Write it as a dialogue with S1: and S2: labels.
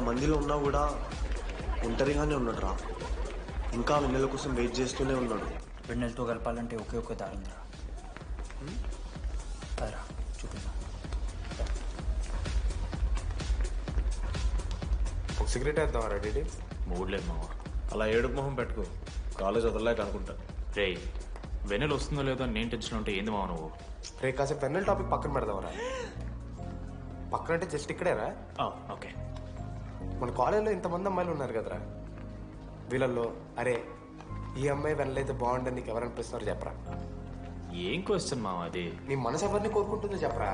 S1: ఇంతమందిలో ఉన్నా కూడా ఒంటరిగానే ఉన్నాడు రా. ఇంకా వెన్నెల కోసం వెయిట్ చేస్తూనే ఉన్నాడు.
S2: వెన్నెలతో కలపాలంటే ఒకే ఒక్క దారి ఉందిరా. అదరా చూపిద్దాం.
S3: ఒక సిగరెట్ వేద్దాం రెడీ.
S4: మూడ్లేదు మావా.
S5: అలా ఏడుపు మొహం పెట్టుకో, కాలేజ్ వదలలేక అనుకుంటా.
S4: రే వెన్నెల వస్తుందో లేదో అని నేను టెన్షన్ ఉంటే ఏంది మావ నువ్వు?
S3: రే కాసేపు పెన్నెల టాపిక్ పక్కన పెడదాంరా. పక్కన అంటే జస్ట్ ఇక్కడేరా.
S4: ఓకే.
S3: మన కాలేజ్లో ఇంతమంది అమ్మాయిలు ఉన్నారు కదరా, వీళ్ళల్లో అరే ఈ అమ్మాయి వెనలైతే బాగుండని నీకు ఎవరనిపిస్తున్నారు చెప్పరా?
S4: ఏం క్వశ్చన్ మావా అది?
S3: నీ మనసు ఎవరిని కోరుకుంటుందో చెప్పరా?